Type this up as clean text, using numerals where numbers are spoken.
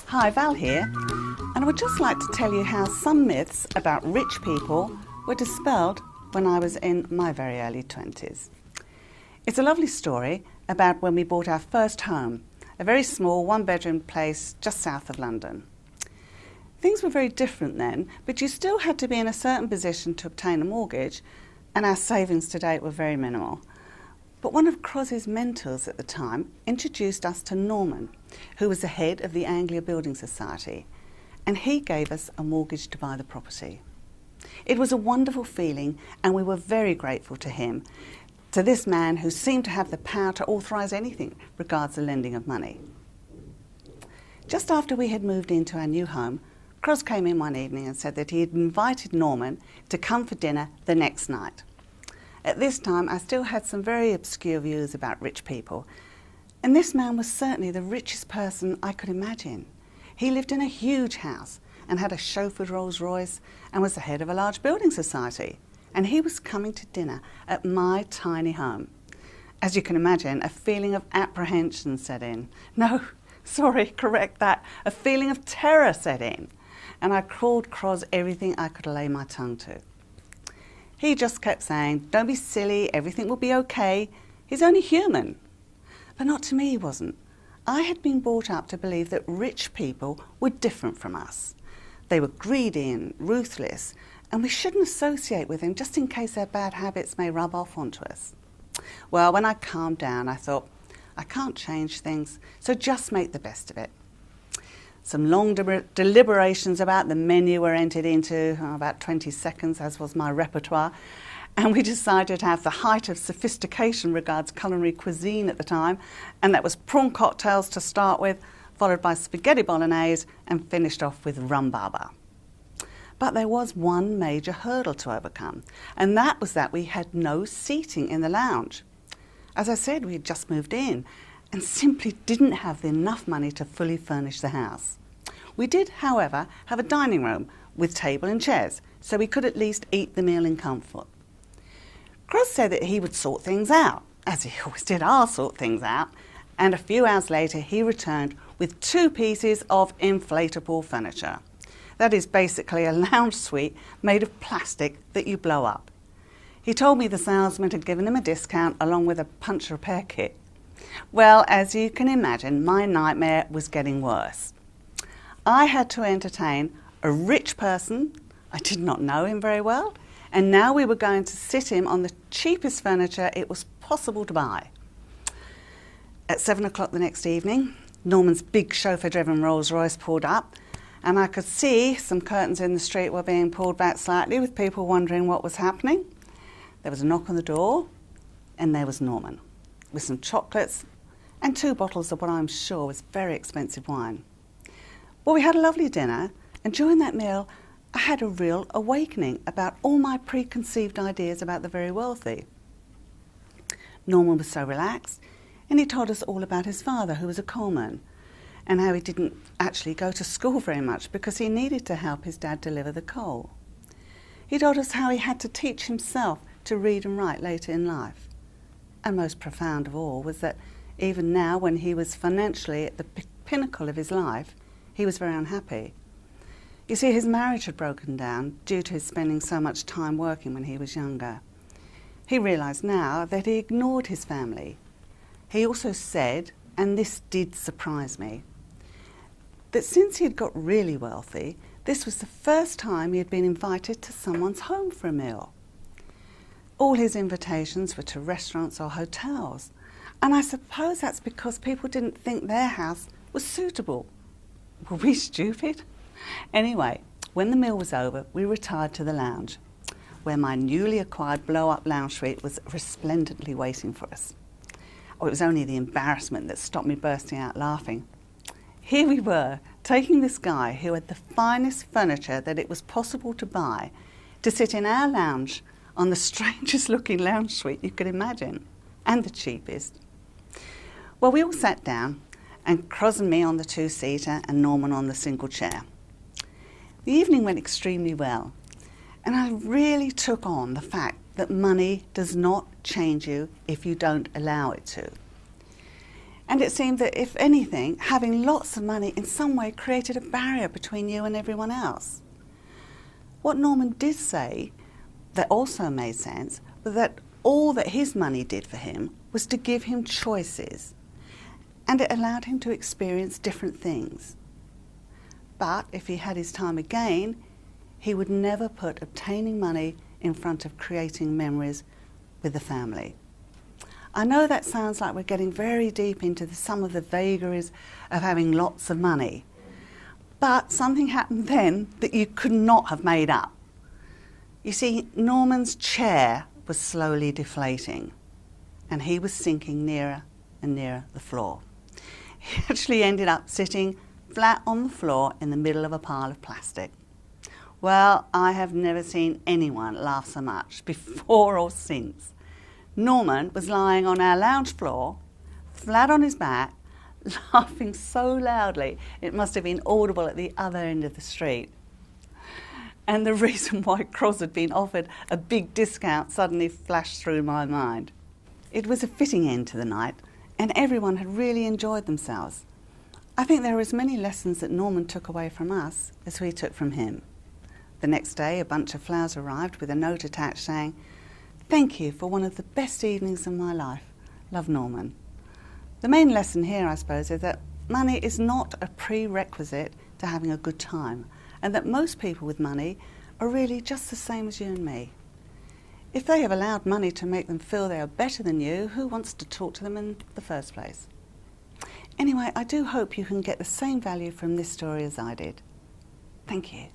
Hi, Val here, and I would just like to tell you how some myths about rich people were dispelled when I was in my very early 20s. It's a lovely story about when we bought our first home, a very small one-bedroom place just south of London. Things were very different then, but you still had to be in a certain position to obtain a mortgage, and our savings to date were very minimal. But one of Cros's mentors at the time introduced us to Norman, who was the head of the Anglia Building Society, and he gave us a mortgage to buy the property. It was a wonderful feeling, and we were very grateful to him, to this man who seemed to have the power to authorise anything regards the lending of money. Just after we had moved into our new home, Cros came in one evening and said that he had invited Norman to come for dinner the next night. At this time, I still had some very obscure views about rich people, and this man was certainly the richest person I could imagine. He lived in a huge house and had a chauffeured Rolls Royce and was the head of a large building society, and he was coming to dinner at my tiny home. As you can imagine, a feeling of apprehension set in. No, sorry, correct that. A feeling of terror set in, and I called Cros everything I could lay my tongue to. He just kept saying, "Don't be silly, everything will be okay. He's only human." But not to me, he wasn't. I had been brought up to believe that rich people were different from us. They were greedy and ruthless, and we shouldn't associate with them just in case their bad habits may rub off onto us. Well, when I calmed down, I thought, I can't change things, so just make the best of it. Some long deliberations about the menu were entered into, about 20 seconds, as was my repertoire, and we decided to have the height of sophistication regards culinary cuisine at the time, and that was prawn cocktails to start with, followed by spaghetti bolognese, and finished off with rum baba. But there was one major hurdle to overcome, and that was that we had no seating in the lounge. As I said, we had just moved in, and simply didn't have enough money to fully furnish the house. We did, however, have a dining room with table and chairs, so we could at least eat the meal in comfort. Cros said that he would sort things out, as he always did. I'll sort things out. And a few hours later, he returned with 2 pieces of inflatable furniture. That is basically a lounge suite made of plastic that you blow up. He told me the salesman had given him a discount along with a punch repair kit. Well, as you can imagine, my nightmare was getting worse. I had to entertain a rich person, I did not know him very well, and now we were going to sit him on the cheapest furniture it was possible to buy. At 7 o'clock the next evening, Norman's big chauffeur-driven Rolls Royce pulled up, and I could see some curtains in the street were being pulled back slightly with people wondering what was happening. There was a knock on the door, and there was Norman, with some chocolates and 2 bottles of what I'm sure was very expensive wine. Well, we had a lovely dinner, and during that meal I had a real awakening about all my preconceived ideas about the very wealthy. Norman was so relaxed, and he told us all about his father, who was a coalman, and how he didn't actually go to school very much because he needed to help his dad deliver the coal. He told us how he had to teach himself to read and write later in life. And most profound of all was that even now, when he was financially at the pinnacle of his life, he was very unhappy. You see, his marriage had broken down due to his spending so much time working when he was younger. He realised now that he ignored his family. He also said, and this did surprise me, that since he had got really wealthy, this was the first time he had been invited to someone's home for a meal. All his invitations were to restaurants or hotels, and I suppose that's because people didn't think their house was suitable. Were we stupid? Anyway, when the meal was over, we retired to the lounge, where my newly acquired blow-up lounge suite was resplendently waiting for us. Oh, it was only the embarrassment that stopped me bursting out laughing. Here we were, taking this guy who had the finest furniture that it was possible to buy to sit in our lounge on the strangest looking lounge suite you could imagine, and the cheapest. Well, we all sat down, and Cros and me on the 2-seater and Norman on the single chair. The evening went extremely well, and I really took on the fact that money does not change you if you don't allow it to. And it seemed that, if anything, having lots of money in some way created a barrier between you and everyone else. What Norman did say that also made sense was that all that his money did for him was to give him choices, and it allowed him to experience different things. But if he had his time again, he would never put obtaining money in front of creating memories with the family. I know that sounds like we're getting very deep into some of the vagaries of having lots of money, but something happened then that you could not have made up. You see, Norman's chair was slowly deflating, and he was sinking nearer and nearer the floor. He actually ended up sitting flat on the floor in the middle of a pile of plastic. Well, I have never seen anyone laugh so much before or since. Norman was lying on our lounge floor, flat on his back, laughing so loudly it must have been audible at the other end of the street. And the reason why Croz had been offered a big discount suddenly flashed through my mind. It was a fitting end to the night, and everyone had really enjoyed themselves. I think there were as many lessons that Norman took away from us as we took from him. The next day, a bunch of flowers arrived with a note attached saying, "Thank you for one of the best evenings of my life. Love, Norman." The main lesson here, I suppose, is that money is not a prerequisite to having a good time, and that most people with money are really just the same as you and me. If they have allowed money to make them feel they are better than you, who wants to talk to them in the first place? Anyway, I do hope you can get the same value from this story as I did. Thank you.